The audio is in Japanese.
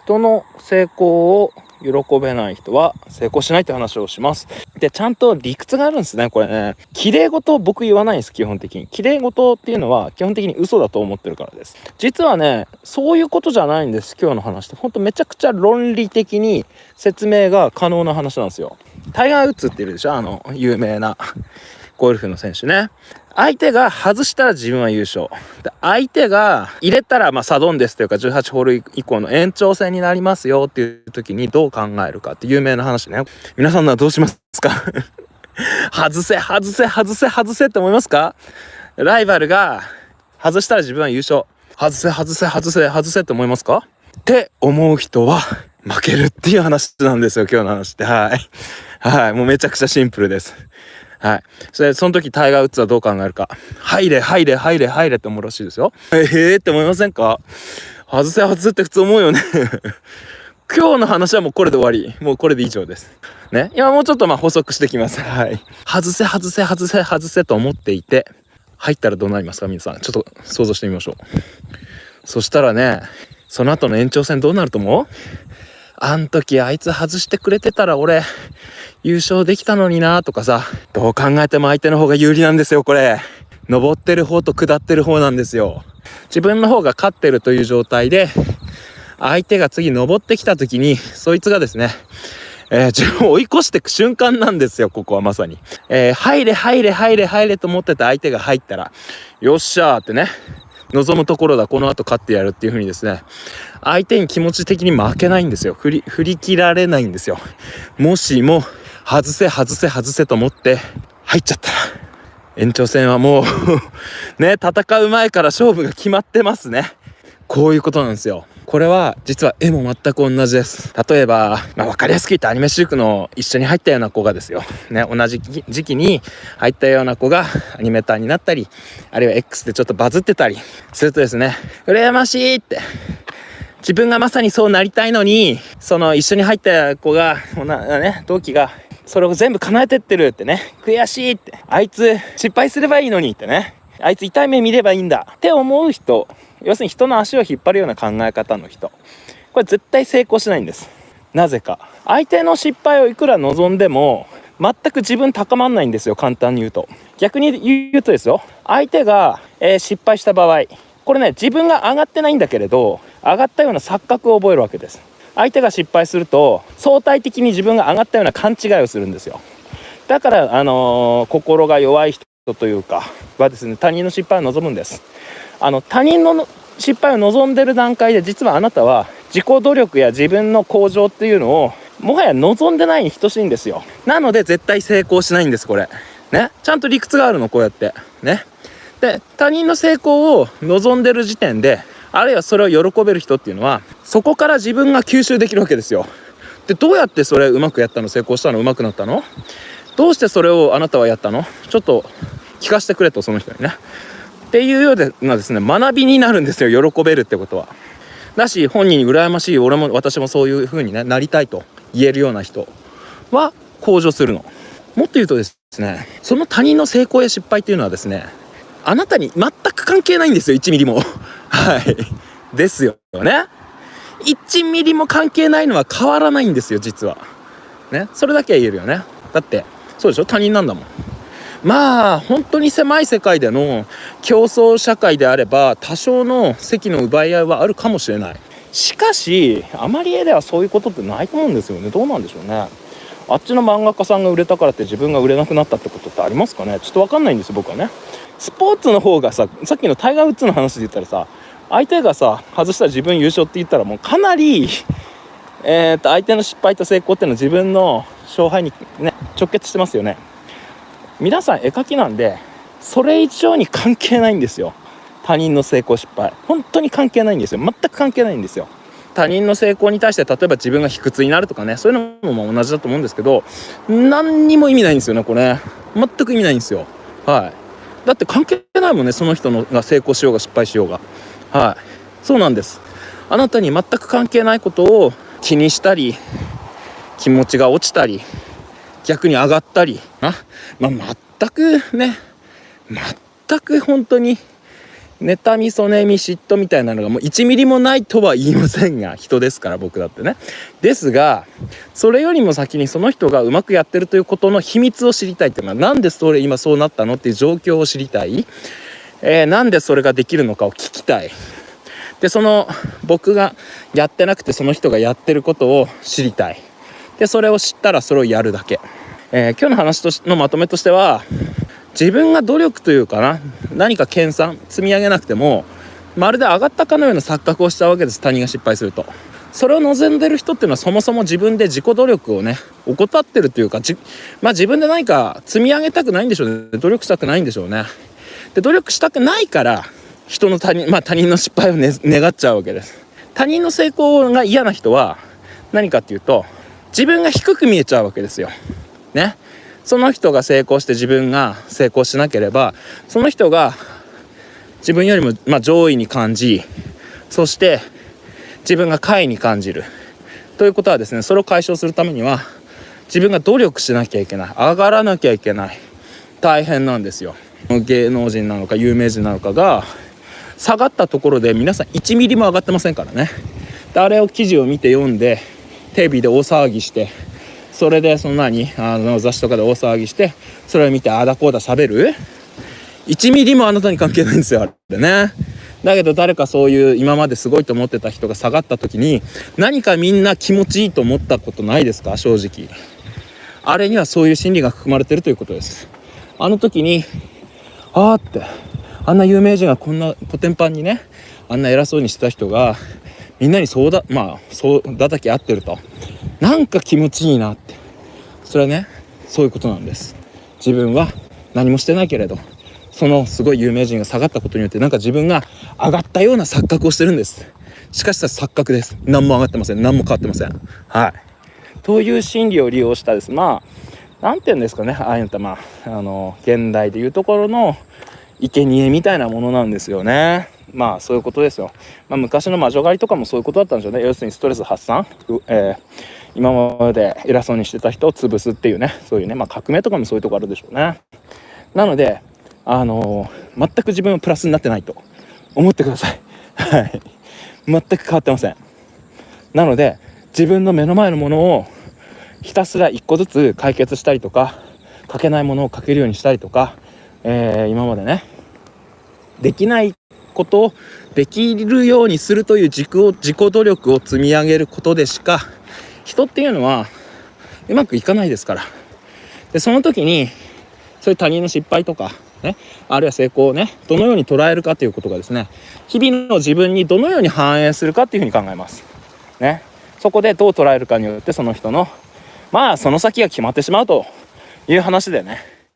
人の成功を喜べない人は成功しないって話をします。で、ちゃんと理屈があるんですね。これね、綺麗事を僕言わないんです。基本的に綺麗事っていうのは基本的に嘘だと思ってるからです。実はね、そういうことじゃないんです。今日の話って本当めちゃくちゃ論理的に説明が可能な話なんですよ。タイガー・ウッズっているでしょ、有名なゴルフの選手ね。相手が外したら自分は優勝で、相手が入れたらサドンデスというか18ホール以降の延長戦になりますよっていう時にどう考えるかって有名な話ね。皆さんはどうしますか外せって思いますか？ライバルが外したら自分は優勝、外せって思いますかって思う人は負けるっていう話なんですよ、今日の話って。はい、もうめちゃくちゃシンプルです。はい。その時タイガー・ウッズはどう考えるか。入れって思うらしいですよ。って思いませんか？外せって普通思うよね。今日の話はもうこれで終わり。もうこれで以上です。ね。今もうちょっと補足してきます。はい。外せと思っていて、入ったらどうなりますか皆さん。ちょっと想像してみましょう。そしたらね、その後の延長戦どうなると思う？あん時あいつ外してくれてたら俺優勝できたのになとかさ、どう考えても相手の方が有利なんですよ。これ登ってる方と下ってる方なんですよ。自分の方が勝ってるという状態で、相手が次登ってきた時にそいつがですね、自分を追い越していく瞬間なんですよ。ここはまさに、入れと思ってた相手が入ったらよっしゃーってね、望むところだ、この後勝ってやるっていう風にですね、相手に気持ち的に負けないんですよ。振り切られないんですよ。もしも外せと思って入っちゃったら延長戦はもうね、戦う前から勝負が決まってますね。こういうことなんですよ。これは実は絵も全く同じです。例えば、分かりやすく言ってアニメシークの一緒に入ったような子がですよ、ね、同じ時期に入ったような子がアニメーターになったり、あるいは X でちょっとバズってたりするとですね、羨ましいって、自分がまさにそうなりたいのに、その一緒に入った子が同期がそれを全部叶えてってるってね、悔しいって、あいつ失敗すればいいのにってね、あいつ痛い目見ればいいんだって思う人、要するに人の足を引っ張るような考え方の人、これ絶対成功しないんです。なぜか、相手の失敗をいくら望んでも全く自分高まんないんですよ。簡単に言うと。逆に言うとですよ、相手が、失敗した場合、これね、自分が上がってないんだけれど上がったような錯覚を覚えるわけです。相手が失敗すると相対的に自分が上がったような勘違いをするんですよ。だから、心が弱い人というかはですね、他人の失敗を望むんです。他人の失敗を望んでる段階で、実はあなたは自己努力や自分の向上っていうのをもはや望んでないに等しいんですよ。なので絶対成功しないんです。これね、ちゃんと理屈があるの、こうやってね。で、他人の成功を望んでる時点で、あるいはそれを喜べる人っていうのは、そこから自分が吸収できるわけですよ。で、どうやってそれうまくやったの？成功したの？うまくなったの？どうしてそれをあなたはやったの？ちょっと聞かせてくれと、その人にね。っていうようなですね、学びになるんですよ。喜べるってことは。だし、本人に羨ましい、私もそういう風に、ね、なりたいと言えるような人は向上するの。もっと言うとですね、その他人の成功や失敗っていうのはですね、あなたに全く関係ないんですよ。1ミリもはいですよね。1ミリも関係ないのは変わらないんですよ、実はね。それだけは言えるよね。だってそうでしょ、他人なんだもん。本当に狭い世界での競争社会であれば多少の席の奪い合いはあるかもしれない。しかしあまり絵ではそういうことってないと思うんですよね。どうなんでしょうね。あっちの漫画家さんが売れたからって自分が売れなくなったってことってありますかね。ちょっと分かんないんですよ、僕はね。スポーツの方がさっきのタイガー・ウッズの話で言ったらさ、相手がさ外したら自分優勝って言ったらもうかなり相手の失敗と成功っていうのは自分の勝敗にね直結してますよね。皆さん絵描きなんでそれ以上に関係ないんですよ。他人の成功失敗本当に関係ないんですよ。全く関係ないんですよ。他人の成功に対して例えば自分が卑屈になるとかね、そういうのも同じだと思うんですけど、何にも意味ないんですよね、これ。全く意味ないんですよ。はい。だって関係ないもんね、その人のが成功しようが失敗しようが。はい。そうなんです。あなたに全く関係ないことを気にしたり、気持ちが落ちたり、逆に上がったり全くね、全く本当に妬み、そねみ、嫉妬みたいなのがもう1ミリもないとは言いませんが、人ですから僕だってね。ですが、それよりも先にその人がうまくやってるということの秘密を知りたいっていうのは、なんでそれ今そうなったのっていう状況を知りたい。なんでそれができるのかを聞きたい。で、その僕がやってなくてその人がやってることを知りたい。で、それを知ったらそれをやるだけ。今日の話のまとめとしては、自分が努力というかな、何か研鑽積み上げなくてもまるで上がったかのような錯覚をしちゃうわけです。他人が失敗すると。それを望んでる人っていうのはそもそも自分で自己努力をね怠ってるというか、自分で何か積み上げたくないんでしょうね。努力したくないんでしょうね。で、努力したくないから人の他人の失敗を、願っちゃうわけです。他人の成功が嫌な人は何かっていうと、自分が低く見えちゃうわけですよね。その人が成功して自分が成功しなければ、その人が自分よりも、上位に感じ、そして自分が下位に感じるということはですね、それを解消するためには自分が努力しなきゃいけない、上がらなきゃいけない。大変なんですよ。芸能人なのか有名人なのかが下がったところで皆さん1ミリも上がってませんからね。で、あれを記事を見て読んでテレビで大騒ぎして、それでそんなに雑誌とかで大騒ぎして、それを見てああだこうだ喋る1ミリもあなたに関係ないんですよ、あれね。だけど誰かそういう今まですごいと思ってた人が下がった時に何かみんな気持ちいいと思ったことないですか？正直あれにはそういう心理が含まれてるということです。あの時にってあんな有名人がこんなコテンパンにね、あんな偉そうにしてた人がみんなにそう叩き合ってると、なんか気持ちいいなって。それはね、そういうことなんです。自分は何もしてないけれど、そのすごい有名人が下がったことによってなんか自分が上がったような錯覚をしてるんです。しかし錯覚です。何も上がってません。何も変わってません。はい。という心理を利用したです。なんて言うんですかね、ああいった現代でいうところの生贄みたいなものなんですよね。そういうことですよ。昔の魔女狩りとかもそういうことだったんでしょうね。要するにストレス発散、今まで偉そうにしてた人を潰すっていうね、そういうね、革命とかもそういうとこあるでしょうね。なので全く自分はプラスになってないと思ってください。はい。全く変わってません。なので自分の目の前のものをひたすら一個ずつ解決したりとか、書けないものを書けるようにしたりとか、今までねできないことをできるようにするという自己努力を積み上げることでしか人っていうのはうまくいかないですから。で、その時にそういう他人の失敗とかね、あるいは成功をね、どのように捉えるかということがですね、日々の自分にどのように反映するかっていうふうに考えますね。そこでどう捉えるかによってその人のその先が決まってしまうという話でね。